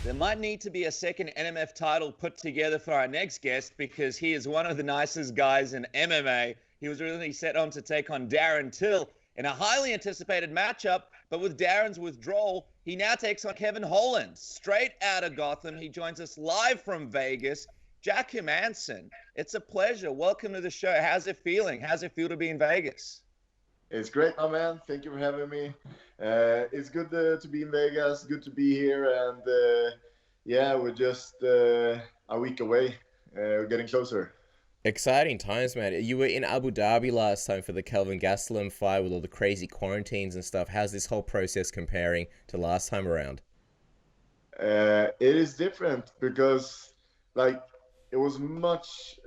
There might need to be a second NMF title put together for our next guest because he is one of the nicest guys in MMA. He was originally set on to take on Darren Till in a highly anticipated matchup, but with Darren's withdrawal, he now takes on Kevin Holland, straight out of Gotham. He joins us live from Vegas. Jack Hermansson, it's a pleasure. Welcome to the show. How's it feeling? How's it feel to be in Vegas? It's great, my man. Thank you for having me. It's good to be in Vegas. Good to be here. And yeah, we're just a week away. We're getting closer. Exciting times, man. You were in Abu Dhabi last time for the Kelvin Gastelum fight with all the crazy quarantines and stuff. How's this whole process comparing to last time around? It is different because, like, it was much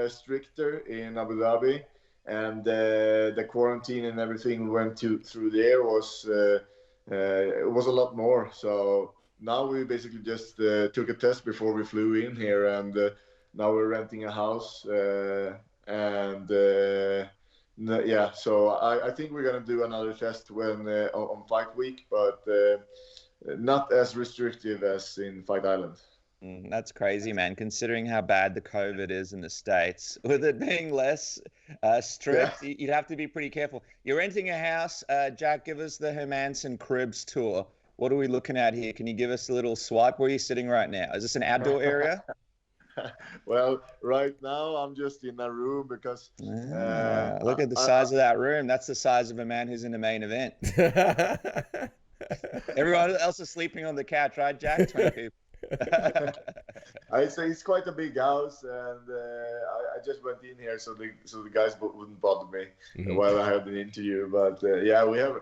stricter in Abu Dhabi. And the quarantine and everything we went through there was it was a lot more. So now we basically just took a test before we flew in here, and now we're renting a house. Yeah, so I think we're gonna do another test when on fight week, but not as restrictive as in Fight Island. That's crazy, man, considering how bad the COVID is in the States. With it being less strict, yeah, you'd have to be pretty careful. You're renting a house. Jack, give us the Hermansson Cribs tour. What are we looking at here? Can you give us a little swipe? Where are you sitting right now? Is this an outdoor area? Well, right now I'm just in a room because... look at the size of that room. That's the size of a man who's in the main event. Everyone else is sleeping on the couch, right, Jack? 20 people. I'd say it's quite a big house, and I just went in here so the guys wouldn't bother me while I had an interview. But yeah, we have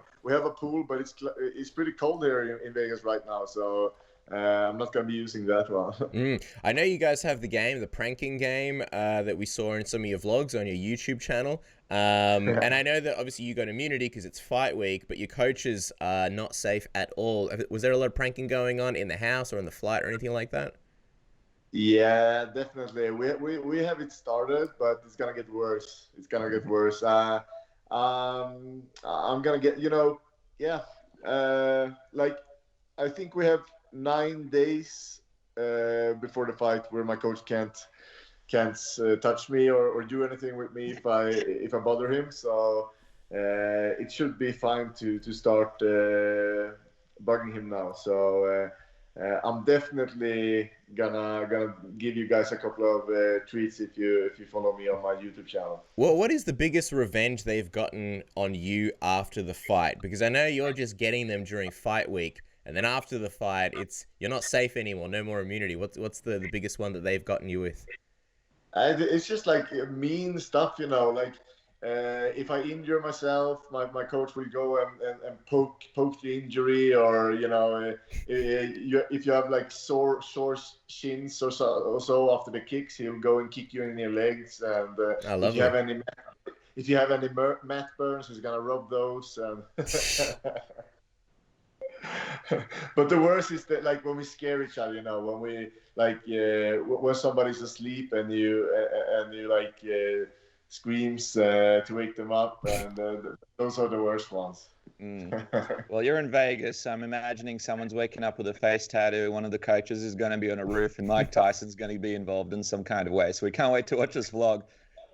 a pool, but it's pretty cold here in Vegas right now, so I'm not gonna be using that one. I know you guys have the game, the pranking game that we saw in some of your vlogs on your YouTube channel. And I know that obviously you got immunity because it's fight week, but your coaches are not safe at all. Was there a lot of pranking going on in the house or in the flight or anything like that? Yeah, definitely. We have it started, but it's gonna get worse. It's gonna get worse. I'm gonna get, yeah. Like, I think we have 9 days before the fight where my coach can't touch me or do anything with me if I bother him. So it should be fine to start bugging him now. So I'm definitely gonna give you guys a couple of treats if you follow me on my YouTube channel. Well, what is the biggest revenge they've gotten on you after the fight? Because I know you're just getting them during fight week, and then after the fight, you're not safe anymore. No more immunity. What's the biggest one that they've gotten you with? It's just like mean stuff, like if I injure myself, my coach will go and poke the injury, or if you have like sore shins or so after the kicks, he'll go and kick you in your legs. And if you have any mat burns, he's gonna rub those. But the worst is that, like, when we scare each other, when we when somebody's asleep and you like screams to wake them up, and those are the worst ones. Well, you're in Vegas, so I'm imagining someone's waking up with a face tattoo. One of the coaches is going to be on a roof, and Mike Tyson's going to be involved in some kind of way. So we can't wait to watch this vlog.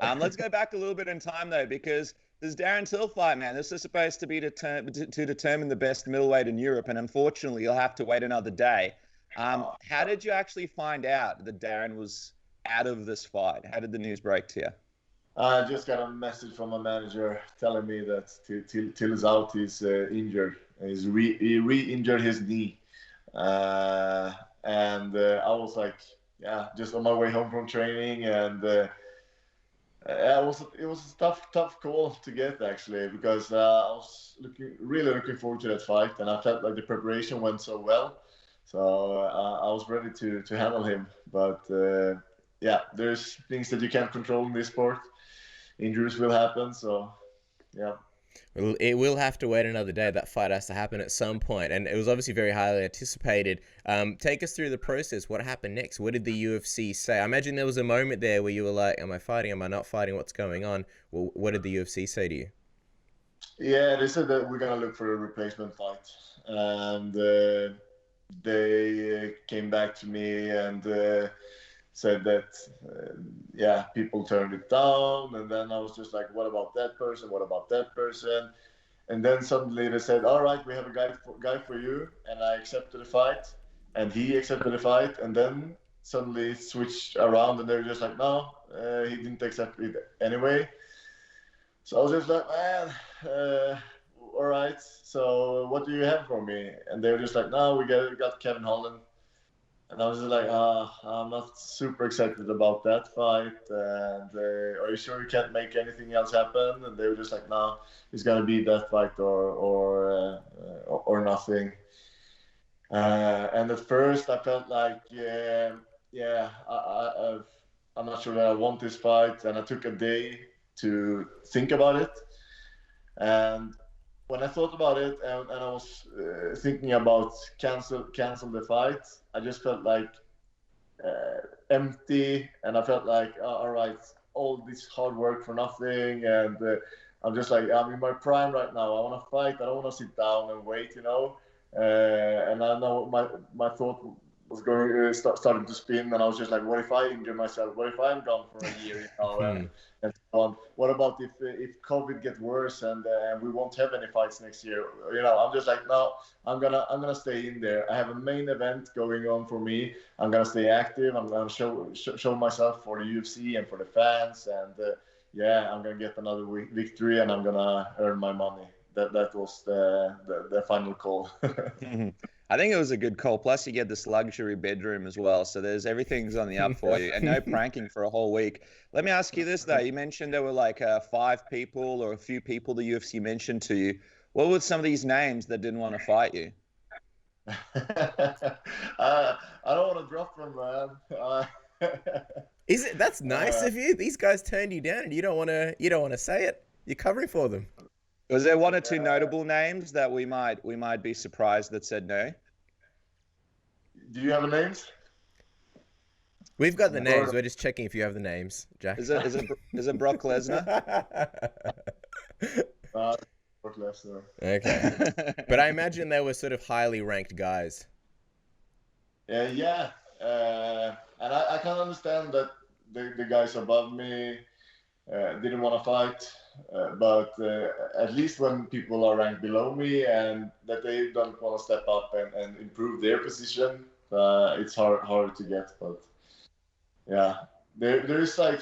Let's go back a little bit in time, though, because this Darren Till fight, man, this is supposed to be to determine the best middleweight in Europe, and unfortunately, you'll have to wait another day. How did you actually find out that Darren was out of this fight? How did the news break to you? I just got a message from my manager telling me that Till is out. He's injured. He re-injured his knee. And I was like, yeah, just on my way home from training, and it was a tough call to get, actually, because I was really looking forward to that fight, and I felt like the preparation went so well, so I was ready to handle him. But yeah, there's things that you can't control in this sport. Injuries will happen, so yeah. Well, it will have to wait another day. That fight has to happen at some point, and it was obviously very highly anticipated. Take us through the process. What happened next? What did the UFC say? I imagine there was a moment there where you were like, am I fighting? Am I not fighting? What's going on? Well, what did the UFC say to you? Yeah, they said that we're going to look for a replacement fight. And they came back to me and said that people turned it down, and then I was just like, what about that person, what about that person? And then suddenly they said, all right, we have a guy for you, and I accepted the fight, and he accepted the fight, and then suddenly it switched around, and they were just like, no, he didn't accept it anyway. So I was just like, man, all right, so what do you have for me? And they were just like, no, we got Kevin Holland. And I was just like, I'm not super excited about that fight. And are you sure you can't make anything else happen? And they were just like, no, it's gonna be that fight or nothing. And at first I felt like, I'm not sure that I want this fight. And I took a day to think about it. And when I thought about it and I was thinking about cancel the fight, I just felt like empty, and I felt like, all right, all this hard work for nothing, and I'm just like, I'm in my prime right now. I want to fight. I don't want to sit down and wait, and I know my thought was going starting to spin, and I was just like, what if I injure myself? What if I'm gone for a year, and so on? What about if COVID gets worse and we won't have any fights next year? I'm just like, no, I'm gonna stay in there. I have a main event going on for me. I'm gonna stay active. I'm gonna show myself for the UFC and for the fans, and I'm gonna get another victory, and I'm gonna earn my money. That was the final call. I think it was a good call. Plus, you get this luxury bedroom as well. So everything's on the up for you, and no pranking for a whole week. Let me ask you this, though. You mentioned there were like 5 people or a few people the UFC mentioned to you. What were some of these names that didn't want to fight you? I don't want to drop them, man. That's nice of you. These guys turned you down, and you don't want to say it. You're covering for them. Was there 1 or 2 notable names that we might be surprised that said no? Do you have the names? We've got the names. We're just checking if you have the names, Jack. Is it Brock Lesnar? Brock Lesnar. Okay. But I imagine they were sort of highly ranked guys. Yeah. And I can understand that the guys above me didn't want to fight. But at least when people are ranked below me and that they don't want to step up and improve their position, it's hard to get. But yeah, there is like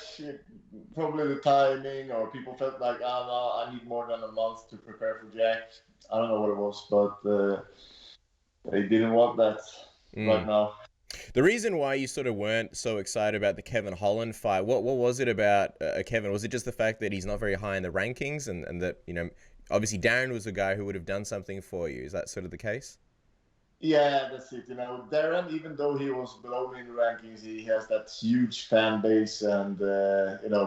probably the timing, or people felt like, no, I need more than a month to prepare for Jack. I don't know what it was, but they didn't want that right now. The reason why you sort of weren't so excited about the Kevin Holland fight, what was it about Kevin? Was it just the fact that he's not very high in the rankings and that, obviously Darren was a guy who would have done something for you? Is that sort of the case? Yeah, that's it. Darren, even though he was below me in the rankings, he has that huge fan base and,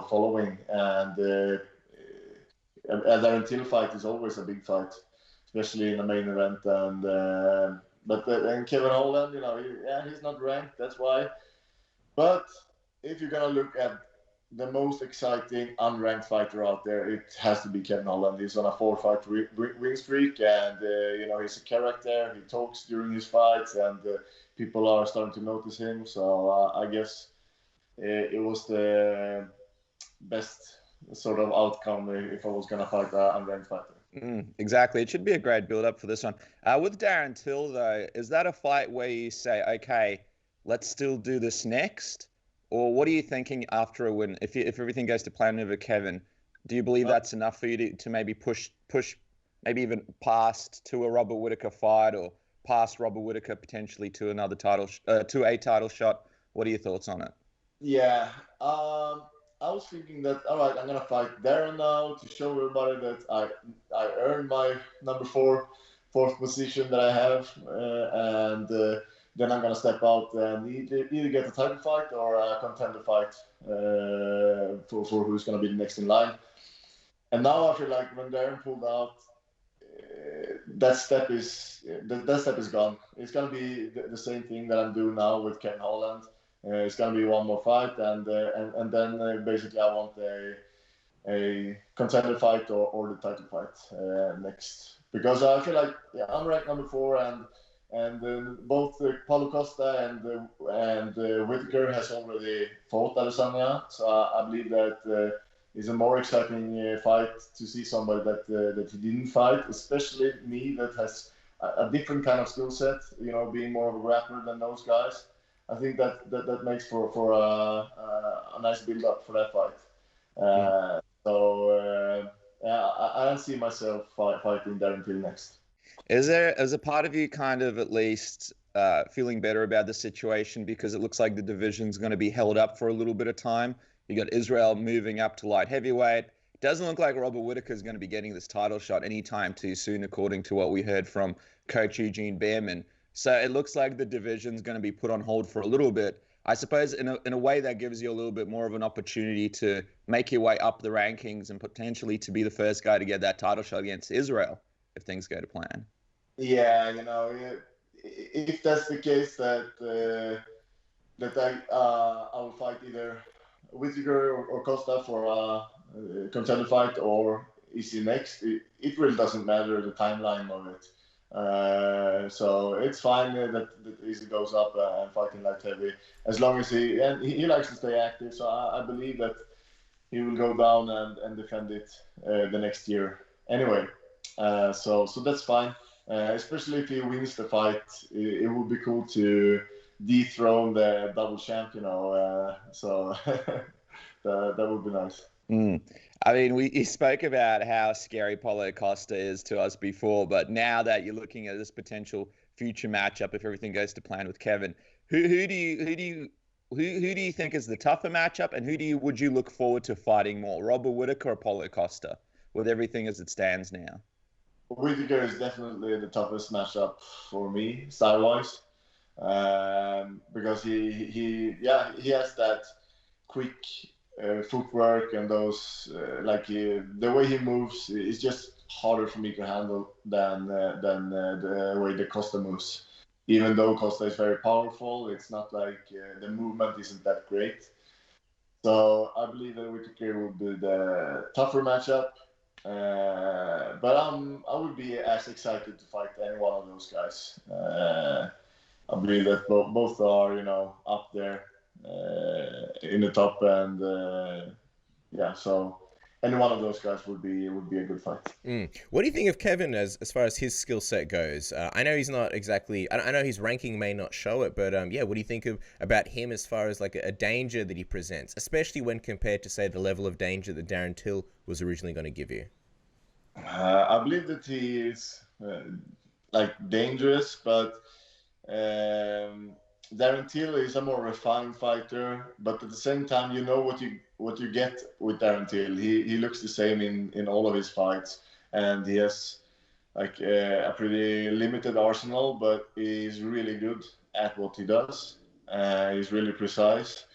following. And a Darren Till fight is always a big fight, especially in the main event. And and Kevin Holland, he's not ranked. That's why. But if you're gonna look at the most exciting unranked fighter out there, it has to be Kevin Holland. He's on a 4-fight win streak, and he's a character. He talks during his fights, and people are starting to notice him. So I guess it was the best sort of outcome if I was gonna fight an unranked fighter. Exactly. It should be a great build-up for this one. With Darren Till, though, is that a fight where you say, okay, let's still do this next? Or what are you thinking after a win? If everything goes to plan over Kevin, do you believe that's enough for you to maybe push maybe even past to a Robert Whittaker fight, or past Robert Whittaker potentially to another title, to a title shot? What are your thoughts on it? Yeah. I was thinking that, all right, I'm going to fight Darren now to show everybody that I earned my number 4th position that I have. And then I'm going to step out and either get a title fight or a contender fight for who's going to be the next in line. And now I feel like when Darren pulled out, that step is gone. It's going to be the same thing that I'm doing now with Kevin Holland. It's going to be one more fight, and then basically I want a contender fight or the title fight next, because I feel like I'm ranked number 4, and both Paulo Costa and Whittaker has already fought Adesanya, so I believe that is a more exciting fight to see somebody that he didn't fight, especially me that has a different kind of skill set, being more of a grappler than those guys. I think that makes for a nice build up for that fight. I don't see myself fighting Darren Till next. Is a part of you kind of at least feeling better about the situation because it looks like the division's going to be held up for a little bit of time? You got Israel moving up to light heavyweight. Doesn't look like Robert Whittaker is going to be getting this title shot anytime too soon, according to what we heard from Coach Eugene Behrman. So it looks like the division's going to be put on hold for a little bit. I suppose in a way that gives you a little bit more of an opportunity to make your way up the rankings and potentially to be the first guy to get that title shot against Israel if things go to plan. Yeah, if that's the case, that I will fight either Whittaker or Costa for a contender fight or EC next. It really doesn't matter the timeline of it. So it's fine that Easy goes up and fighting light heavy as long as he likes to stay active. So I believe that he will go down and defend it the next year anyway. So that's fine. Especially if he wins the fight, it would be cool to dethrone the double champ. So that would be nice. I mean, you spoke about how scary Paulo Costa is to us before, but now that you're looking at this potential future matchup, if everything goes to plan with Kevin, who do you think is the tougher matchup, and would you look forward to fighting more, Robert Whittaker or Paulo Costa, with everything as it stands now? Whittaker is definitely the toughest matchup for me, style-wise, because he has that quick footwork and those the way he moves is just harder for me to handle than the way the Costa moves. Even though Costa is very powerful, it's not like the movement isn't that great. So I believe that Whittaker would be the tougher matchup. But I would be as excited to fight any one of those guys. I believe that both are up there in the top, and so any one of those guys would be a good fight. What do you think of Kevin as far as his skill set goes? I know he's not exactly. I know his ranking may not show it, but what do you think about him as far as like a danger that he presents, especially when compared to say the level of danger that Darren Till was originally going to give you? I believe that he is dangerous, but Darren Till is a more refined fighter. But at the same time, what you get with Darren Till. He looks the same in all of his fights, and he has a pretty limited arsenal, but he's really good at what he does. He's really precise.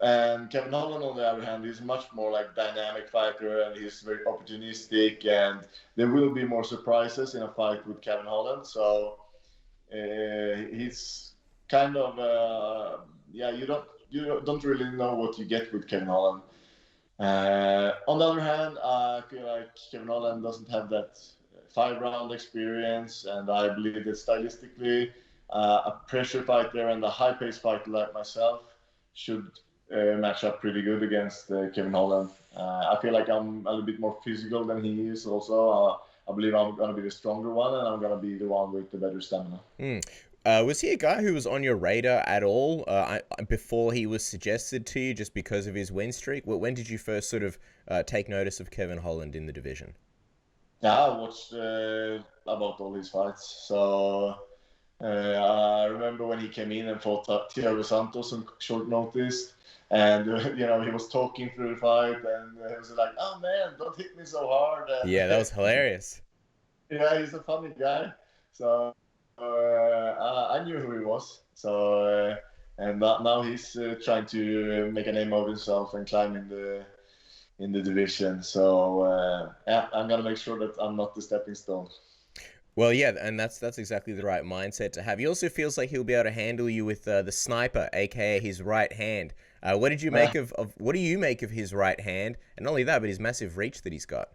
And Kevin Holland, on the other hand, is much more dynamic fighter, and he's very opportunistic, and there will be more surprises in a fight with Kevin Holland. So he's kind of you don't really know what you get with Kevin Holland. On the other hand, I feel like Kevin Holland doesn't have that 5-round experience, and I believe that stylistically, a pressure fighter and a high-paced fighter like myself should match up pretty good against Kevin Holland. I feel like I'm a little bit more physical than he is also. I believe I'm going to be the stronger one, and I'm going to be the one with the better stamina. Was he a guy who was on your radar at all before he was suggested to you just because of his win streak? When did you first sort of take notice of Kevin Holland in the division? Yeah, I watched about all his fights. So I remember when he came in and fought Thiago Santos on short notice. And, he was talking through the fight, and he was like, "Oh, man, don't hit me so hard." And, yeah, that was hilarious. Yeah, he's a funny guy. So I knew who he was. So and now he's trying to make a name of himself and climb in the division. So I'm gonna make sure that I'm not the stepping stone. Well, yeah, and that's exactly the right mindset to have. He also feels like he'll be able to handle you with the sniper, aka his right hand. What did you make what do you make of his right hand? And not only that, but his massive reach that he's got.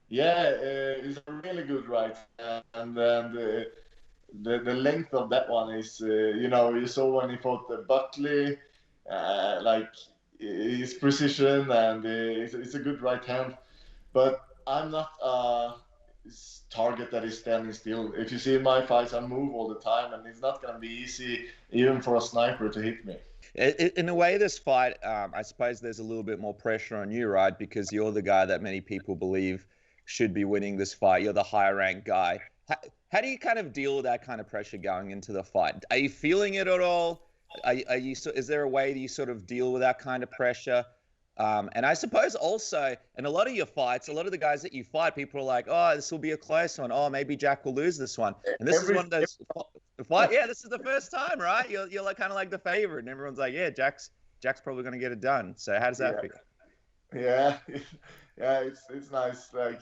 Yeah, he's a really good right hand, and the length of that one is, you saw when he fought Buckley, like his precision, and it's a good right hand. But I'm not a target that is standing still. If you see in my fights, I move all the time, and it's not going to be easy even for a sniper to hit me. In a way, this fight, I suppose there's a little bit more pressure on you, right? Because you're the guy that many people believe should be winning this fight. You're the higher ranked guy. How do you kind of deal with that kind of pressure going into the fight? Are you feeling it at all? Is there a way that you sort of deal with that kind of pressure? And I suppose also, in a lot of your fights, a lot of the guys that you fight, people are like, oh, this will be a close one. Oh, maybe Jack will lose this one. And this is one of those fights. Yeah, this is the first time, right? You're like kind of like the favorite, and everyone's like, yeah, Jack's probably going to get it done. So how does that feel? Yeah, yeah, it's nice. Like,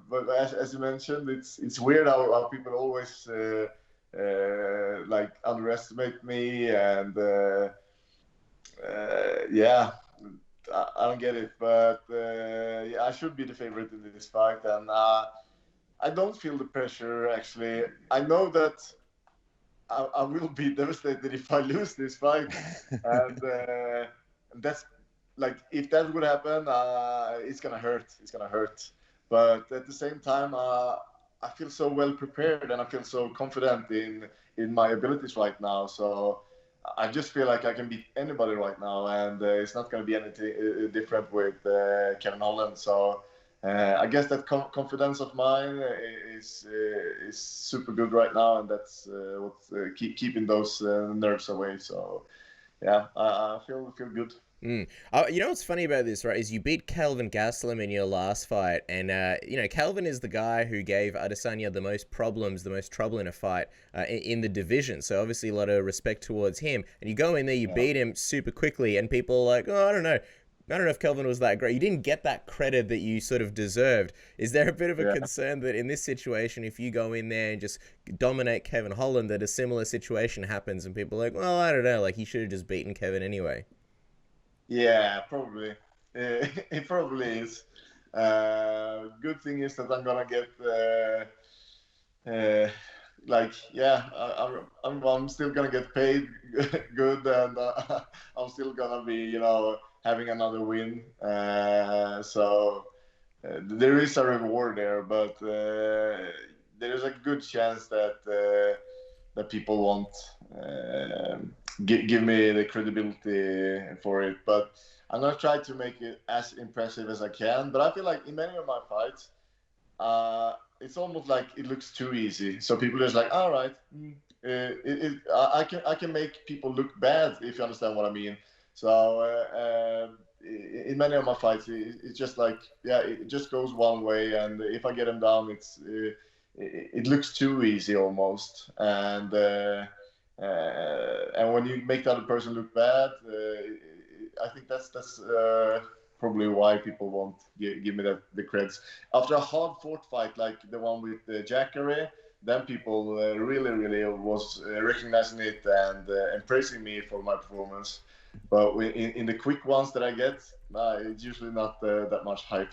but as you mentioned, it's weird how people always like underestimate me, and yeah, I don't get it. But yeah, I should be the favorite in this fight, and I don't feel the pressure actually. I know that I will be devastated if I lose this fight, and that's. Like, if that would happen, it's gonna hurt. It's gonna hurt. But at the same time, I feel so well prepared, and I feel so confident in my abilities right now. So I just feel like I can beat anybody right now, and it's not gonna be anything different with Kevin Holland. So I guess that confidence of mine is super good right now, and that's what's keeping those nerves away. So yeah, I feel good. You know what's funny about this, right, is you beat Kelvin Gastelum in your last fight, and Kelvin is the guy who gave Adesanya the most problems, the most trouble in a fight in the division, so obviously a lot of respect towards him, and you go in there, you beat him super quickly, and people are like, oh, I don't know if Kelvin was that great. You didn't get that credit that you sort of deserved. Is there a bit of a concern that in this situation, if you go in there and just dominate Kevin Holland, that a similar situation happens, and people are like, well, I don't know, like, he should have just beaten Kevin anyway? Yeah, probably. It probably is. Good thing is that I'm gonna get I'm still gonna get paid good, and I'm still gonna be having another win. So there is a reward there, but there is a good chance that people won't give me the credibility for it. But I'm gonna try to make it as impressive as I can. But I feel like in many of my fights, it's almost like it looks too easy. So people are just like, all right, I can make people look bad, if you understand what I mean. So in many of my fights, it's just like, yeah, it just goes one way, and if I get them down, it looks too easy almost, and when you make the other person look bad, I think that's probably why people won't give me the creds. After a hard-fought fight like the one with Jacare, then people really was recognizing it and praising me for my performance. But in the quick ones that I get, it's usually not that much hype.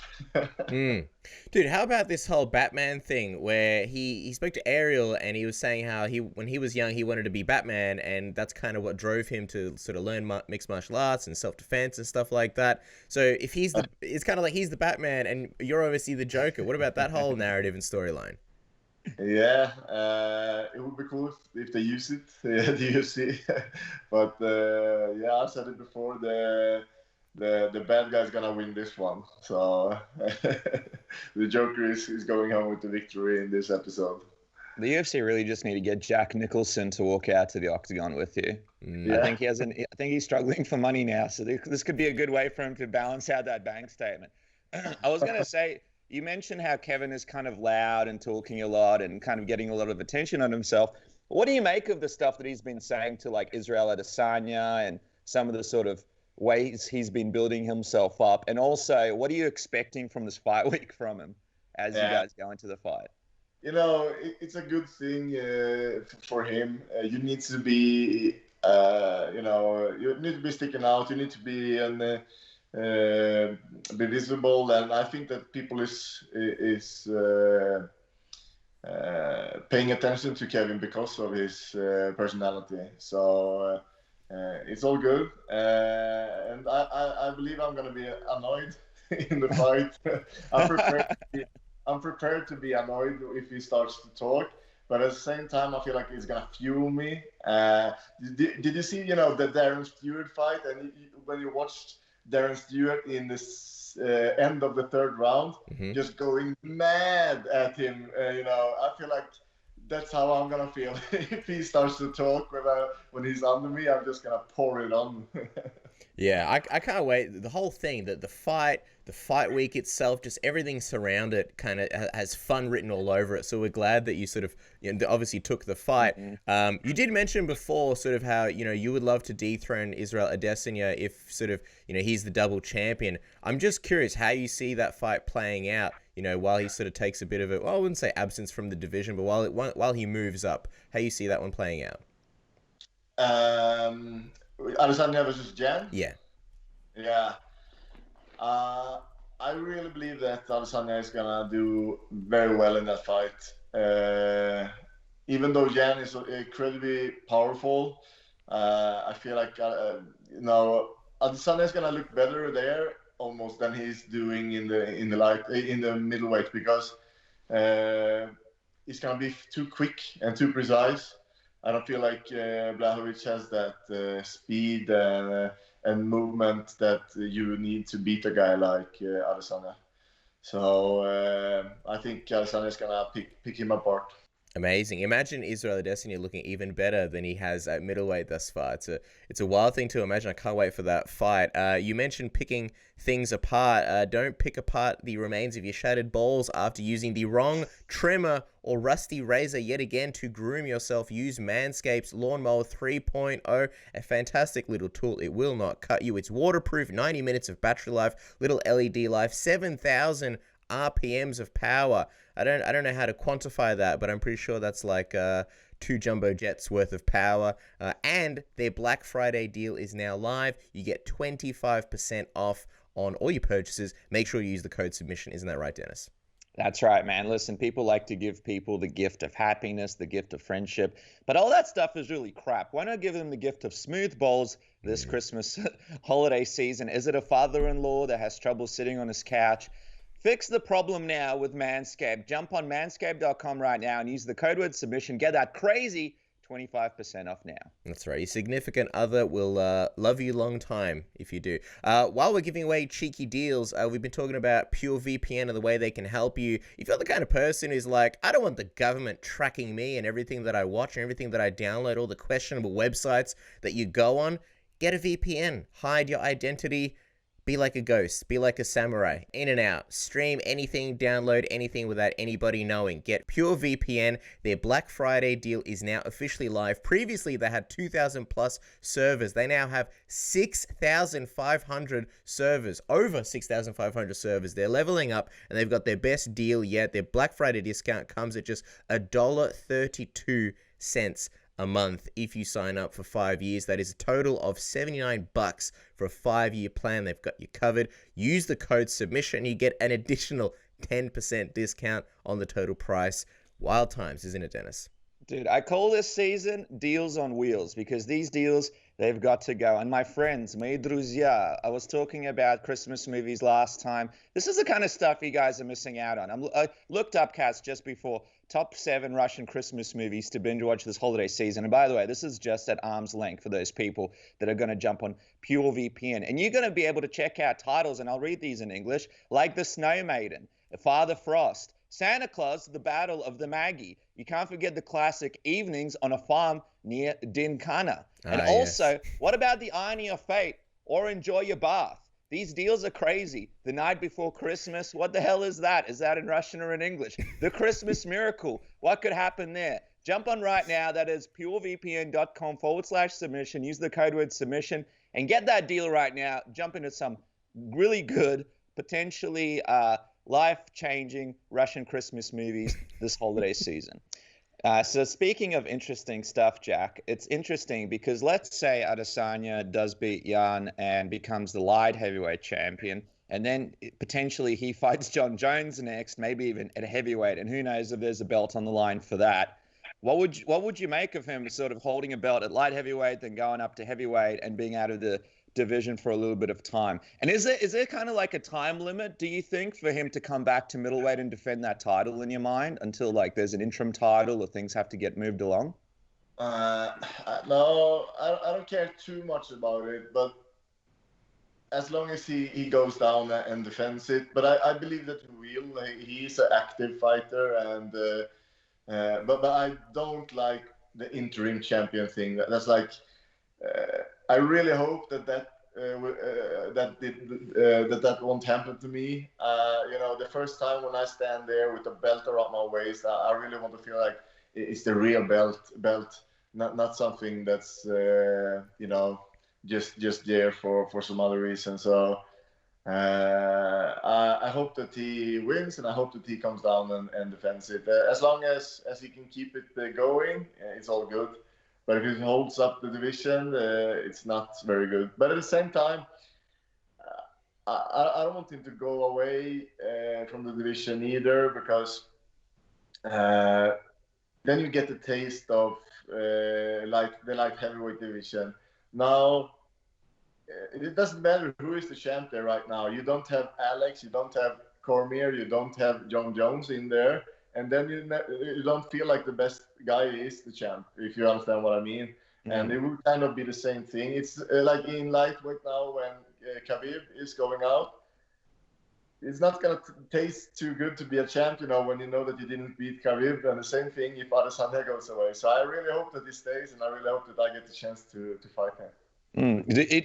Dude, how about this whole Batman thing where he spoke to Ariel and he was saying how when he was young he wanted to be Batman, and that's kind of what drove him to sort of learn mixed martial arts and self-defense and stuff like that. So if it's kind of like he's the Batman and you're obviously the Joker. What about that whole narrative and storyline? Yeah, it would be cool if they use it, the UFC. But yeah, I said it before. The bad guy's gonna win this one. So the Joker is going home with the victory in this episode. The UFC really just need to get Jack Nicholson to walk out to the octagon with you. Yeah. I think he's struggling for money now, so this could be a good way for him to balance out that bank statement. I was gonna say, you mentioned how Kevin is kind of loud and talking a lot and kind of getting a lot of attention on himself. What do you make of the stuff that he's been saying to like Israel Adesanya and some of the sort of ways he's been building himself up? And also, what are you expecting from this fight week from him as you guys go into the fight? It's a good thing for him. You need to be, you need to be sticking out. You need to be be visible, and I think that people is paying attention to Kevin because of his personality. So it's all good, and I believe I'm gonna be annoyed in the fight. I'm prepared to be annoyed if he starts to talk, but at the same time, I feel like he's gonna fuel me. Did you see, the Darren Stewart fight? And when you watched Darren Stewart in this end of the third round, just going mad at him, I feel like that's how I'm gonna feel if he starts to talk when he's under me. I'm just gonna pour it on. Yeah, I can't wait. The whole thing, the fight week itself, just everything surrounded it kind of has fun written all over it. So we're glad that you sort of, obviously took the fight. You did mention before sort of how, you would love to dethrone Israel Adesanya if sort of, he's the double champion. I'm just curious how you see that fight playing out, while he sort of takes a bit of I wouldn't say absence from the division, but while he moves up, how you see that one playing out? Adesanya versus Jan? Yeah. I really believe that Adesanya is gonna do very well in that fight. Even though Jan is incredibly powerful, I feel like Adesanya is gonna look better there almost than he's doing in the middleweight, because he's gonna be too quick and too precise. I don't feel like Blachowicz has that speed and movement that you need to beat a guy like Adesanya. So I think Adesanya is gonna pick him apart. Amazing. Imagine Israel Adesanya looking even better than he has at middleweight thus far. It's a wild thing to imagine. I can't wait for that fight. You mentioned picking things apart. Don't pick apart the remains of your shattered balls after using the wrong trimmer or rusty razor yet again to groom yourself. Use Manscaped's Lawnmower 3.0, a fantastic little tool. It will not cut you. It's waterproof, 90 minutes of battery life, little LED life, 7,000 RPMs of power. I don't know how to quantify that, but I'm pretty sure that's like 2 jumbo jets worth of power. And their Black Friday deal is now live. You get 25% off on all your purchases. Make sure you use the code submission. Isn't that right, Dennis? That's right, man. Listen, people like to give people the gift of happiness, the gift of friendship, but all that stuff is really crap. Why not give them the gift of smooth balls this Christmas holiday season? Is it a father-in-law that has trouble sitting on his couch? Fix the problem now with Manscaped. Jump on manscaped.com right now and use the code word submission. Get that crazy 25% off now. That's right. Your significant other will love you long time if you do. While we're giving away cheeky deals, we've been talking about PureVPN and the way they can help you. If you're the kind of person who's like, I don't want the government tracking me and everything that I watch and everything that I download, all the questionable websites that you go on, get a VPN. Hide your identity. Be like a ghost. Be like a samurai. In and out. Stream anything, download anything without anybody knowing. Get PureVPN. Their Black Friday deal is now officially live. Previously, they had 2,000 plus servers. They now have 6,500 servers. Over 6,500 servers. They're leveling up, and they've got their best deal yet. Their Black Friday discount comes at just $1.32 a month if you sign up for 5 years. That is a total of $79 for a 5-year plan. They've got you covered. Use the code submission and you get an additional 10% discount on the total price. Wild times, isn't it, Dennis? Dude, I call this season deals on wheels, because these deals, they've got to go. And my friends, мои друзья, I was talking about Christmas movies last time. This is the kind of stuff you guys are missing out on. I looked up, Cass, just before, top 7 Russian Christmas movies to binge watch this holiday season. And by the way, this is just at arm's length for those people that are going to jump on PureVPN. And you're going to be able to check out titles, and I'll read these in English, like The Snow Maiden, Father Frost, Santa Claus, The Battle of the Magi. You can't forget the classic Evenings on a Farm near Dinkana. And also, what about The Irony of Fate or Enjoy Your Bath? These deals are crazy. The Night Before Christmas, what the hell is that? Is that in Russian or in English? The Christmas Miracle, what could happen there? Jump on right now. That is purevpn.com/submission. Use the code word submission and get that deal right now. Jump into some really good, potentially life-changing Russian Christmas movies this holiday season. So speaking of interesting stuff, Jack, it's interesting because let's say Adesanya does beat Jan and becomes the light heavyweight champion. and then potentially he fights Jon Jones next, maybe even at heavyweight, and who knows if there's a belt on the line for that. What would you make of him sort of holding a belt at light heavyweight, then going up to heavyweight and being out of the division for a little bit of time? And is there kind of like a time limit, do you think, for him to come back to middleweight and defend that title in your mind until like there's an interim title or things have to get moved along? No, I don't care too much about it, but as long as he goes down and defends it. But I believe that he will. He's an active fighter, and but I don't like the interim champion thing. That's like I really hope that won't happen to me. The first time when I stand there with a belt around my waist, I really want to feel like it's the real belt, not something that's just there for some other reason. So I hope that he wins, and I hope that he comes down and defends it. As long as he can keep it going, it's all good. But if he holds up the division, it's not very good. But at the same time, I don't want him to go away from the division either, because then you get the taste of the light heavyweight division. Now, it doesn't matter who is the champ there right now. You don't have Alex, you don't have Cormier, you don't have Jon Jones in there. And then you don't feel like the best guy is the champ, if you understand what I mean. Mm-hmm. And it will kind of be the same thing. It's like in lightweight now when Khabib is going out. It's not going to taste too good to be a champ, when you know that you didn't beat Khabib. And the same thing if Adesanya goes away. So I really hope that he stays, and I really hope that I get the chance to fight him.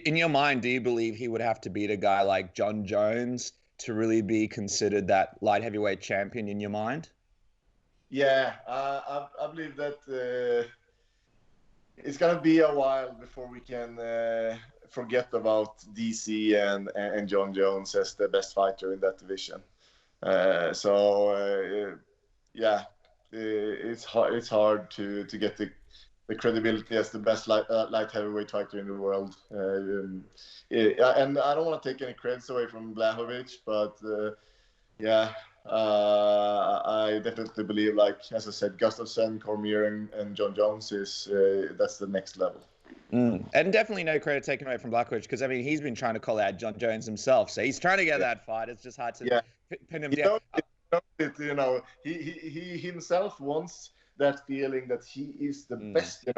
In your mind, do you believe he would have to beat a guy like Jon Jones to really be considered that light heavyweight champion in your mind? Yeah, I believe that it's going to be a while before we can forget about DC and Jon Jones as the best fighter in that division. It's hard to get the credibility as the best light heavyweight fighter in the world. And I don't want to take any credits away from Blachowicz, but I definitely believe, like as I said, Gustafsson, Cormier, and Jon Jones that's the next level. And definitely no credit taken away from Blachowicz, because I mean he's been trying to call out Jon Jones himself, so he's trying to get that fight. It's just hard to pin him down. He himself wants that feeling that he is the best.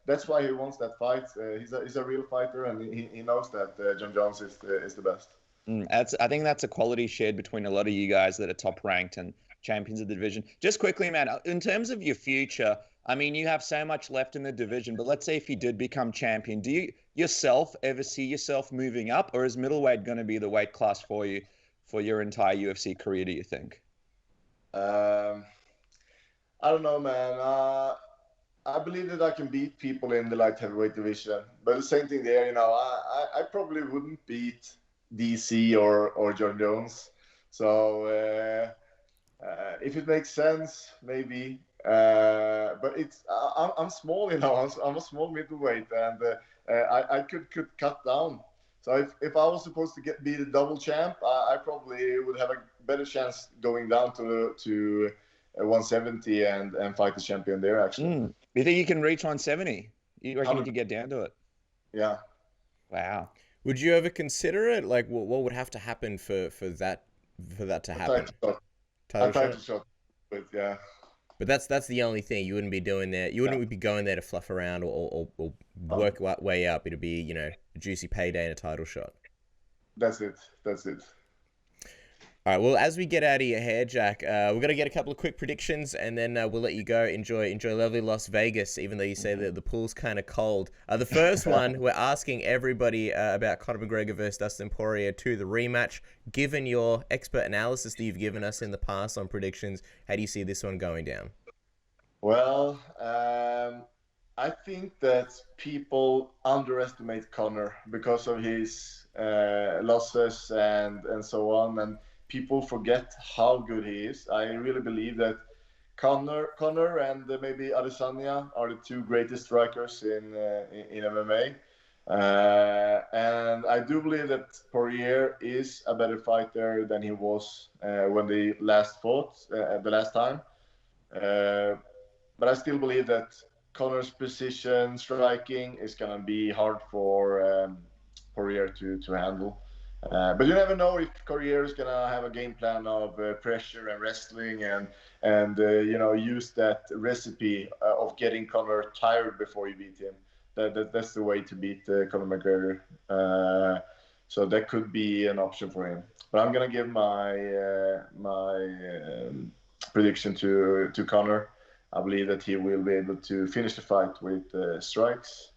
That's why he wants that fight. He's a real fighter, and he knows that Jon Jones is the best. I think that's a quality shared between a lot of you guys that are top ranked and champions of the division. Just quickly, man, in terms of your future, I mean, you have so much left in the division, but let's say if you did become champion, do you yourself ever see yourself moving up, or is middleweight going to be the weight class for you for your entire UFC career, do you think? I don't know, man. I believe that I can beat people in the light heavyweight division, but the same thing there, I probably wouldn't beat DC or Jon Jones. So if it makes sense, maybe. But I'm small, I'm a small middleweight, and I could cut down. So if I was supposed to be the double champ, I probably would have a better chance going down to 170 and fight the champion there, actually. You think you can reach 170? You reckon you could get down to it? Yeah. Wow. Would you ever consider it? Like, what would have to happen for that to happen? Title shot, but yeah. But that's the only thing. You wouldn't be doing there. You wouldn't be going there to fluff around or work way up. It'd be a juicy payday and a title shot. That's it. All right. Well, as we get out of your hair, Jack, we're gonna get a couple of quick predictions, and then we'll let you go. Enjoy lovely Las Vegas, even though you say that the pool's kind of cold. The first one, we're asking everybody about Conor McGregor versus Dustin Poirier 2, the rematch. Given your expert analysis that you've given us in the past on predictions, how do you see this one going down? Well, I think that people underestimate Conor because of his losses and so on, and people forget how good he is. I really believe that Conor and maybe Adesanya are the two greatest strikers in MMA. And I do believe that Poirier is a better fighter than he was when they last fought the last time. But I still believe that Conor's precision striking is going to be hard for Poirier to handle. But you never know if Poirier is going to have a game plan of pressure and wrestling and use that recipe of getting Conor tired before you beat him. That's the way to beat Conor McGregor. So that could be an option for him. But I'm going to give my prediction to Conor. I believe that he will be able to finish the fight with strikes.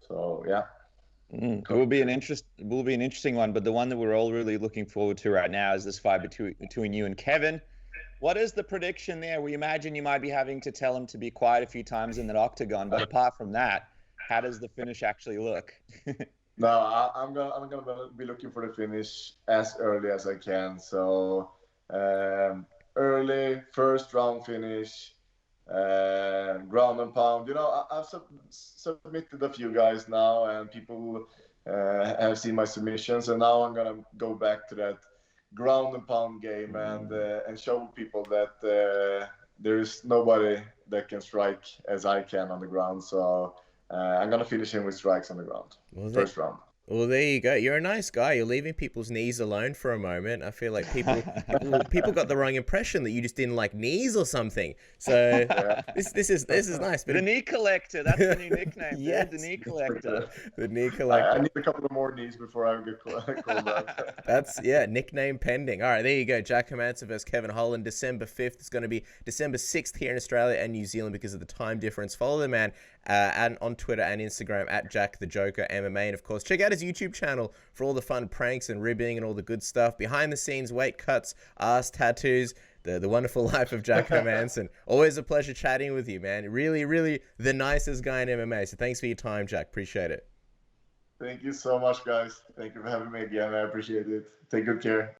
So yeah. It will be an interesting one, but the one that we're all really looking forward to right now is this fight between you and Kevin. What is the prediction there? We imagine you might be having to tell him to be quiet a few times in the octagon, but apart from that, how does the finish actually look? No, I'm gonna be looking for the finish as early as I can. So early first round finish. Ground and pound. I've submitted a few guys now, and people have seen my submissions, and now I'm gonna go back to that ground and pound game and show people that there is nobody that can strike as I can on the ground. So I'm gonna finish him with strikes on the ground. First round. Well, there you go. You're a nice guy. You're leaving people's knees alone for a moment. I feel like people got the wrong impression that you just didn't like knees or something. So this is nice. But the knee collector. That's the new nickname. Yes. The knee collector. The knee collector. I need a couple of more knees before I get called out. That's nickname pending. All right, there you go. Jack Hermansson versus Kevin Holland, December 5th. It's going to be December 6th here in Australia and New Zealand because of the time difference. Follow the man and on Twitter and Instagram at Jack the Joker MMA, and of course check out his YouTube channel for all the fun pranks and ribbing and all the good stuff, behind the scenes weight cuts, ass tattoos, the wonderful life of Jack Hermansson. Always a pleasure chatting with you, man. Really, really the nicest guy in MMA. So thanks for your time, Jack. Appreciate it. Thank you so much, guys. Thank you for having me again. I appreciate it. Take good care.